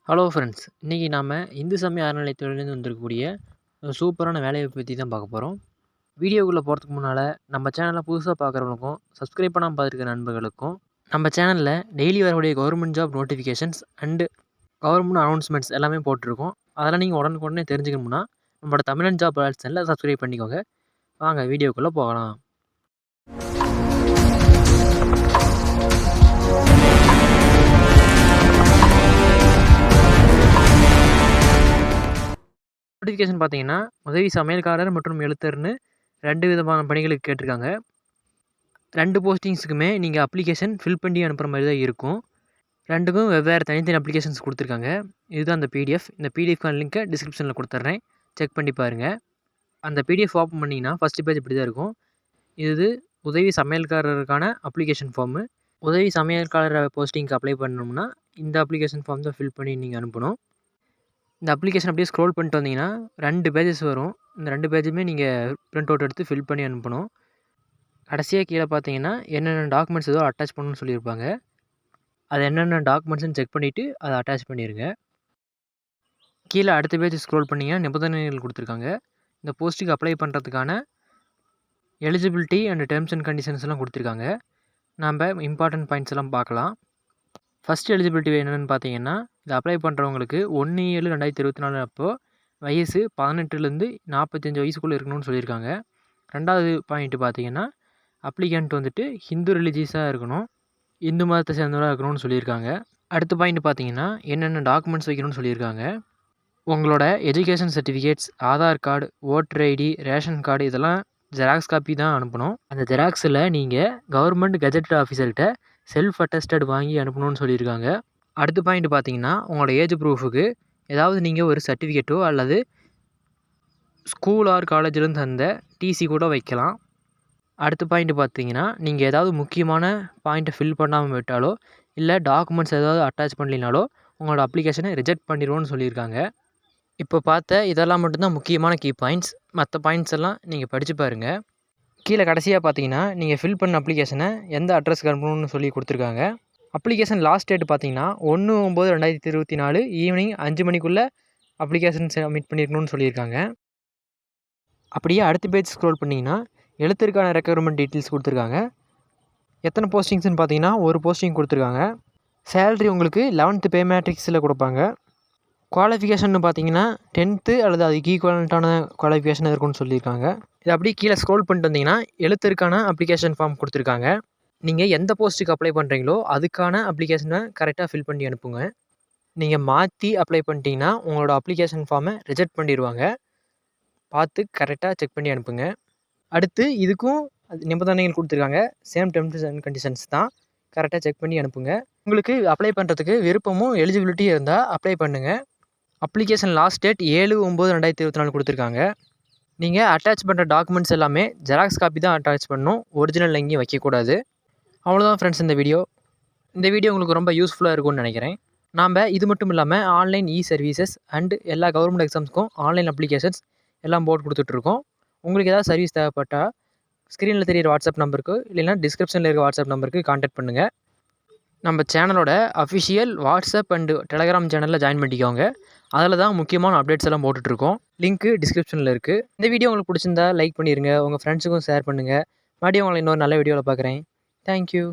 Hello friends. இன்றைக்கி நாம் இந்து சமய அறநிலையத்துறையிலேருந்து வந்திருக்கக்கூடிய ஒரு சூப்பரான வேலையை பற்றி தான் பார்க்க போகிறோம். வீடியோக்குள்ளே போகிறதுக்கு முன்னால் நம்ம சேனலை புதுசாக பார்க்குறவங்களுக்கும் சப்ஸ்கிரைப் பண்ணாமல் பார்த்துருக்க நண்பர்களுக்கும் நம்ம சேனலில் டெய்லி வரக்கூடிய government job notifications and government announcements எல்லாமே போட்டிருக்கோம். அதெல்லாம் நீங்கள் உடனுக்குடனே தெரிஞ்சுக்கணும்னா நம்மளோட தமிழன் ஜாப் அலர்ட் சேனலை சப்ஸ்கிரைப் பண்ணிக்கோங்க. வாங்க வீடியோக்குள்ளே போகலாம். நோட்டிஃபிகேஷன் பார்த்தீங்கன்னா, உதவி சமையல்காரர் மற்றும் எழுத்தர்னு 2 விதமான பணிகளுக்கு கேட்டிருக்காங்க. 2 போஸ்டிங்ஸுக்குமே நீங்கள் அப்ளிகேஷன் ஃபில் பண்ணி அனுப்புகிற மாதிரி தான் இருக்கும். 2க்கும் வெவ்வேறு தனித்தனி அப்ளிகேஷன்ஸ் கொடுத்துருக்காங்க. இதுதான் அந்த பிடிஎஃப். இந்த பிடிஎஃப்கான லிங்க்கை டிஸ்கிரிப்ஷனில் கொடுத்துட்றேன். செக் பண்ணி பாருங்கள். அந்த பிடிஎஃப் ஓப்பன் பண்ணிங்கன்னா ஃபஸ்ட்டு பேஜ் இப்படி தான் இருக்கும். இது உதவி சமையல்காரருக்கான அப்ளிகேஷன் ஃபார்மு. உதவி சமையல்காரர் போஸ்டிங்க்கு அப்ளை பண்ணணும்னா இந்த அப்ளிகேஷன் ஃபார்ம் தான் ஃபில் பண்ணி நீங்கள் அனுப்பணும். இந்த அப்ளிகேஷன் அப்படியே ஸ்க்ரோல் பண்ணிட்டு வந்தீங்கன்னா 2 பேஜஸ் வரும். இந்த 2 பேஜுமே நீங்கள் பிரிண்ட் அவுட் எடுத்து ஃபில் பண்ணி அனுப்பணும். கடைசியாக கீழே பார்த்தீங்கன்னா என்னென்ன டாக்குமெண்ட்ஸ் ஏதோ அட்டாச் பண்ணணும்னு சொல்லியிருப்பாங்க. அது என்னென்ன டாக்குமெண்ட்ஸ்னு செக் பண்ணிவிட்டு அதை அட்டாச் பண்ணிடுங்க. கீழே அடுத்த பேஜ் ஸ்க்ரோல் பண்ணிங்கன்னா நிபந்தனைகள் கொடுத்துருக்காங்க. இந்த போஸ்ட்டுக்கு அப்ளை பண்ணுறதுக்கான எலிஜிபிலிட்டி அண்ட் டேர்ம்ஸ் அண்ட் கண்டிஷன்ஸ்லாம் கொடுத்துருக்காங்க. நம்ம இம்பார்ட்டன்ட் பாயிண்ட்ஸ் எல்லாம் பார்க்கலாம். ஃபஸ்ட் எலிஜிபிலிட்டி என்னென்னு பார்த்தீங்கன்னா, இதை அப்ளை பண்ணுறவங்களுக்கு 1/7/2024 அப்போது வயசு 18லேருந்து 45 வயசுக்குள்ளே இருக்கணும்னு சொல்லியிருக்காங்க. 2வது பாயிண்ட்டு பார்த்தீங்கன்னா, அப்ளிகண்ட் வந்துட்டு ஹிந்து ரிலீஜியஸாக இருக்கணும், இந்து மதத்தை சேர்ந்தவராக இருக்கணும்னு சொல்லியிருக்காங்க. அடுத்த பாயிண்ட் பார்த்தீங்கன்னா, என்னென்ன டாக்குமெண்ட்ஸ் வைக்கணும்னு சொல்லியிருக்காங்க. உங்களோட education certificates, Aadhaar card, voter ID, ration card இதெல்லாம் ஜெராக்ஸ் காப்பி தான் அனுப்பணும். அந்த ஜெராக்ஸில் நீங்கள் கவர்மெண்ட் கெஜெட்டட் ஆஃபீஸர்கிட்ட செல்ஃப் அட்டஸ்டட் வாங்கி அனுப்பணும்னு சொல்லியிருக்காங்க. அடுத்த பாயிண்ட் பார்த்தீங்கன்னா, உங்களோட ஏஜ் ப்ரூஃபுக்கு ஏதாவது நீங்கள் ஒரு சர்டிஃபிகேட்டோ அல்லது ஸ்கூல் ஆர் காலேஜ்லேருந்து தந்த டிசி கூட வைக்கலாம். அடுத்த பாயிண்ட் பார்த்தீங்கன்னா, நீங்கள் ஏதாவது முக்கியமான பாயிண்ட்டை ஃபில் பண்ணாமல் விட்டாலோ இல்லை டாக்குமெண்ட்ஸ் ஏதாவது அட்டாச் பண்ணலினாலோ உங்களோட அப்ளிகேஷனை ரிஜெக்ட் பண்ணிடுவோன்னு சொல்லியிருக்காங்க. இப்போ பார்த்த இதெல்லாம் மட்டும்தான் முக்கியமான கீ பாயிண்ட்ஸ். மற்ற பாயிண்ட்ஸ் எல்லாம் நீங்கள் படித்து பாருங்கள். கீழே கடைசியாக பார்த்தீங்கன்னா, நீங்கள் ஃபில் பண்ண அப்ளிகேஷனை எந்த அட்ரஸ்க்கு அனுப்பணும்னு சொல்லி கொடுத்துருக்காங்க. அப்ளிகேஷன் லாஸ்ட் டேட் பார்த்தீங்கன்னா 1/9/2024 ஈவினிங் 5 மணிக்குள்ளே அப்ளிகேஷன் சப்மிட் பண்ணியிருக்கணும்னு சொல்லியிருக்காங்க. அப்படியே அடுத்த பேஜ் ஸ்க்ரோல் பண்ணிங்கன்னா எழுத்திற்கான ரெக்யர்மெண்ட் டீட்டெயில்ஸ் கொடுத்துருக்காங்க. எத்தனை போஸ்டிங்ஸ்னு பார்த்தீங்கன்னா ஒரு போஸ்டிங் கொடுத்துருக்காங்க. சேலரி உங்களுக்கு 11th பே மேட்ரிக்ஸில் கொடுப்பாங்க. குவாலிஃபிகேஷன் பார்த்தீங்கன்னா 10th அல்லது அதுக்கு ஈக்குவலண்ட்டான குவாலிஃபிகேஷன் இருக்குன்னு சொல்லியிருக்காங்க. இது அப்படியே கீழே ஸ்க்ரோல் பண்ணிட்டு வந்தீங்கன்னா எழுத்திற்கான அப்ளிகேஷன் ஃபார்ம் கொடுத்துருக்காங்க. நீங்கள் எந்த போஸ்ட்டுக்கு அப்ளை பண்ணுறீங்களோ அதுக்கான அப்ளிகேஷனை கரெக்டாக ஃபில் பண்ணி அனுப்புங்க. நீங்கள் மாற்றி அப்ளை பண்ணிட்டீங்கன்னா உங்களோட அப்ளிகேஷன் ஃபார்மை ரிஜெக்ட் பண்ணிடுவாங்க. பார்த்து கரெக்டாக செக் பண்ணி அனுப்புங்க. அடுத்து இதுக்கும் நிபந்தனைகள் கொடுத்துருக்காங்க. சேம் டேர்ம்ஸ் அண்ட் கண்டிஷன்ஸ் தான். கரெக்டாக செக் பண்ணி அனுப்புங்க. உங்களுக்கு அப்ளை பண்ணுறதுக்கு விருப்பமும் எலிஜிபிலிட்டி இருந்தால் அப்ளை பண்ணுங்கள். அப்ளிகேஷன் லாஸ்ட் டேட் 7/9/2024 கொடுத்துருக்காங்க. நீங்கள் அட்டாச் பண்ணுற டாக்குமெண்ட்ஸ் எல்லாமே ஜெராக்ஸ் காப்பி தான் அட்டாச் பண்ணணும். ஒரிஜினல் எங்கேயும் வைக்கக்கூடாது. அவ்வளோதான் ஃப்ரெண்ட்ஸ் இந்த வீடியோ. இந்த வீடியோ உங்களுக்கு ரொம்ப யூஸ்ஃபுல்லாக இருக்கும்னு நினைக்கிறேன். நாம் இது மட்டும் இல்லாமல் ஆன்லைன் சர்வீசஸ் அண்ட் எல்லா கவர்மெண்ட் எக்ஸாம்ஸ்க்கும் ஆன்லைன் அப்ளிகேஷன்ஸ் எல்லாம் போட்டு கொடுத்துட்ருக்கோம். உங்களுக்கு ஏதாவது சர்வீஸ் தேவைப்பட்டால் ஸ்க்ரீனில் தெரியிற வாட்ஸ்அப் நம்பருக்கு இல்லைன்னா டிஸ்கிரிப்ஷனில் இருக்க வாட்ஸ்அப் நம்பருக்கு கான்டாக்ட் பண்ணுங்கள். நம்ம சேனலோட அஃபிஷியல் வாட்ஸ்அப் அண்டு டெலகிராம் சேனலில் ஜாயின் பண்ணிக்கோங்க. அதில் தான் முக்கியமான அப்டேட்ஸ் எல்லாம் போட்டுட்ருக்கோம். லிங்க்கு டிஸ்கிரிப்ஷனில் இருக்குது. இந்த வீடியோ உங்களுக்கு பிடிச்சிருந்தா லைக் பண்ணிடுங்க. உங்கள் ஃப்ரெண்ட்ஸுக்கும் ஷேர் பண்ணுங்கள். மறுபடியும் உங்களை இன்னொரு நல்ல வீடியோவில் பார்க்குறேன். தேங்க்யூ.